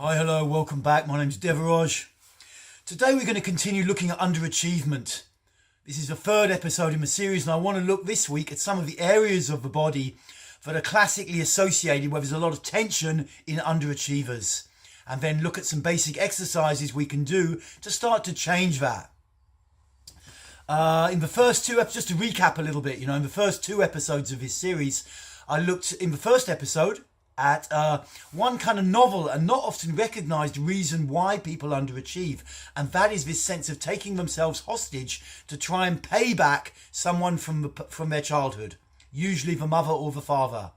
Hi, hello, welcome back. My name's Devaraj. Today we're going to continue looking at underachievement. This is the third episode in the series, and I want to look this week at some of the areas of the body that are classically associated where there's a lot of tension in underachievers, and then look at some basic exercises we can do to start to change that. In the first two episodes, just to recap a little bit, in the first two episodes of this series, I looked in the first episode at one kind of novel and not often recognised reason why people underachieve, and that is this sense of taking themselves hostage to try and pay back someone from their childhood, usually the mother or the father.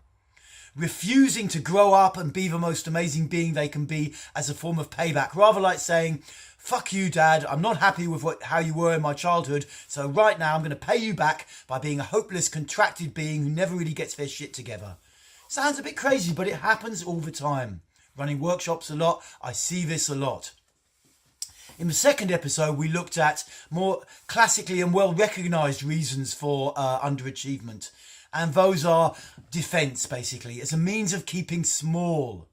Refusing to grow up and be the most amazing being they can be as a form of payback, rather like saying, fuck you, Dad, I'm not happy with how you were in my childhood, so right now I'm going to pay you back by being a hopeless, contracted being who never really gets their shit together. Sounds a bit crazy, but it happens all the time. Running workshops a lot, I see this a lot. In the second episode, we looked at more classically and well-recognised reasons for underachievement. And those are defence, basically, as a means of keeping small.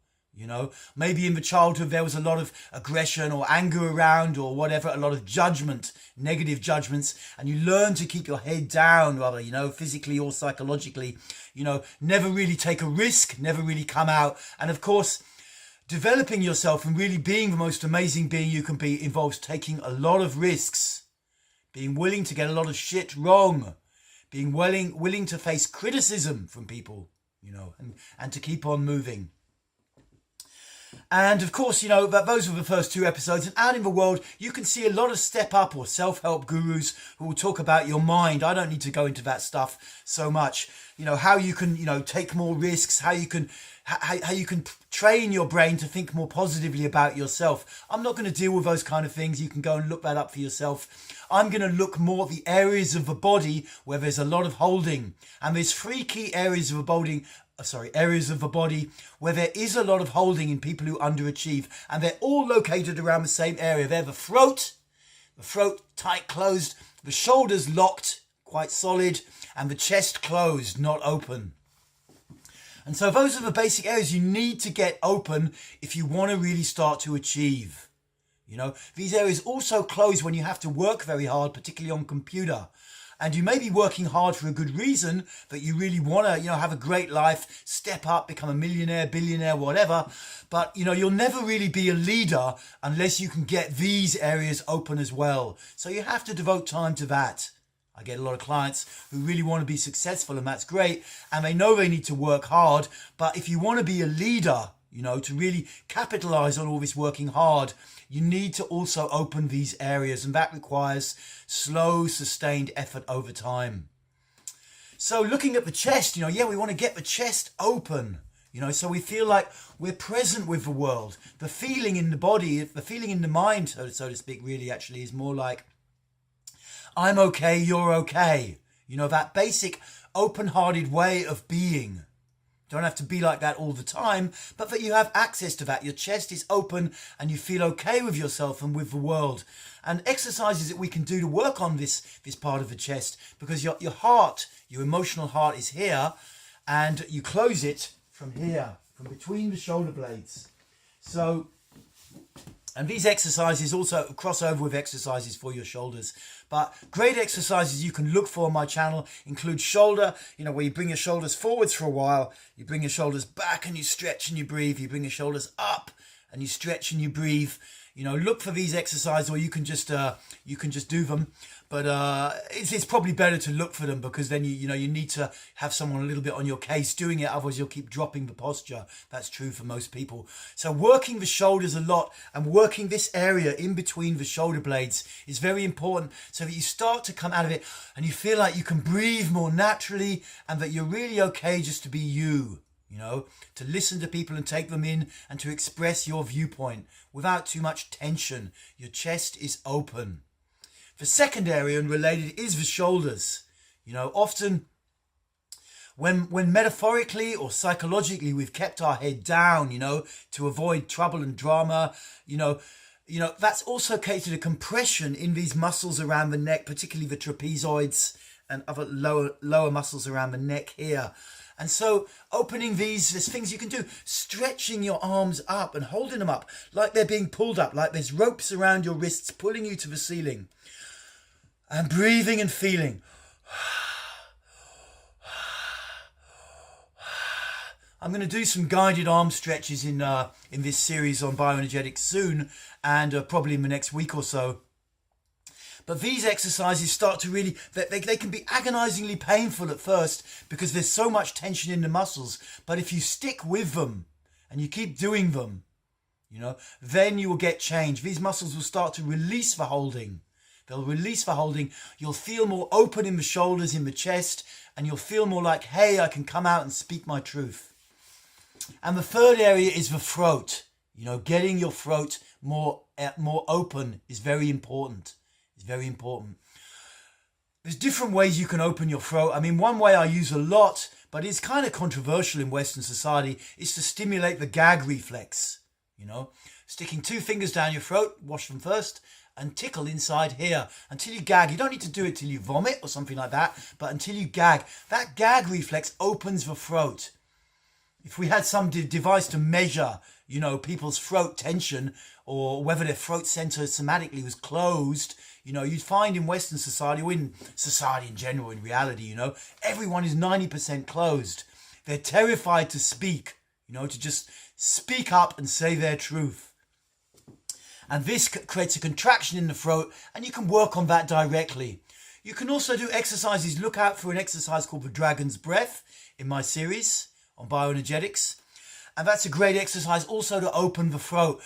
Maybe in the childhood there was a lot of aggression or anger around or whatever, a lot of judgment, negative judgments, and you learn to keep your head down rather, physically or psychologically, never really take a risk, never really come out. And of course, developing yourself and really being the most amazing being you can be involves taking a lot of risks, being willing to get a lot of shit wrong, being willing to face criticism from people, and to keep on moving. And of course, those were the first two episodes. And out in the world, you can see a lot of step up or self-help gurus who will talk about your mind. I don't need to go into that stuff so much. How you can, take more risks, how you can train your brain to think more positively about yourself. I'm not going to deal with those kind of things. You can go and look that up for yourself. I'm going to look more at the areas of the body where there's a lot of holding. And there's three key areas of the body where there is a lot of holding in people who underachieve, and they're all located around the same area. They're the throat tight closed, the shoulders locked, quite solid, and the chest closed, not open. And so those are the basic areas you need to get open if you want to really start to achieve. These areas also close when you have to work very hard, particularly on computer. And you may be working hard for a good reason, that you really want to, have a great life, step up, become a millionaire, billionaire, whatever. But, you'll never really be a leader unless you can get these areas open as well. So you have to devote time to that. I get a lot of clients who really want to be successful, and that's great. And they know they need to work hard. But if you want to be a leader, to really capitalize on all this working hard, you need to also open these areas, and that requires slow, sustained effort over time. So looking at the chest, we want to get the chest open, so we feel like we're present with the world. The feeling in the body, the feeling in the mind, so to speak, really actually is more like, I'm okay, you're okay. That basic open-hearted way of being. Don't have to be like that all the time, but that you have access to that. Your chest is open and you feel okay with yourself and with the world. And exercises that we can do to work on this part of the chest, because your heart, your emotional heart is here, and you close it from here, from between the shoulder blades. And these exercises also cross over with exercises for your shoulders. But great exercises you can look for on my channel include shoulder, where you bring your shoulders forwards for a while, you bring your shoulders back and you stretch and you breathe, you bring your shoulders up and you stretch and you breathe. Look for these exercises, or you can just do them. But it's probably better to look for them, because then you need to have someone a little bit on your case doing it, otherwise you'll keep dropping the posture. That's true for most people. So working the shoulders a lot and working this area in between the shoulder blades is very important, so that you start to come out of it and you feel like you can breathe more naturally, and that you're really okay just to be you. To listen to people and take them in, and to express your viewpoint without too much tension. Your chest is open. The second area, and related, is the shoulders. Often when metaphorically or psychologically we've kept our head down, to avoid trouble and drama, that's also caused a compression in these muscles around the neck, particularly the trapezoids and other lower muscles around the neck here. And so opening these, there's things you can do. Stretching your arms up and holding them up like they're being pulled up, like there's ropes around your wrists pulling you to the ceiling. And breathing and feeling. I'm going to do some guided arm stretches in this series on bioenergetics soon, and probably in the next week or so. But these exercises start to really, they can be agonizingly painful at first because there's so much tension in the muscles. But if you stick with them and you keep doing them, then you will get change. These muscles will start to release the holding. They'll release the holding. You'll feel more open in the shoulders, in the chest, and you'll feel more like, hey, I can come out and speak my truth. And the third area is the throat. Getting your throat more open is very important. It's very important. There's different ways you can open your throat. I mean, one way I use a lot, but it's kind of controversial in Western society, is to stimulate the gag reflex. Sticking 2 fingers down your throat, wash them first, and tickle inside here until you gag. You don't need to do it till you vomit or something like that, but until you gag. That gag reflex opens the throat. If we had some device to measure, people's throat tension or whether their throat center somatically was closed, you'd find in Western society, or in society in general, in reality, everyone is 90% closed. They're terrified to speak, to just speak up and say their truth. And this creates a contraction in the throat, and you can work on that directly. You can also do exercises. Look out for an exercise called the Dragon's Breath in my series on bioenergetics. And that's a great exercise also to open the throat.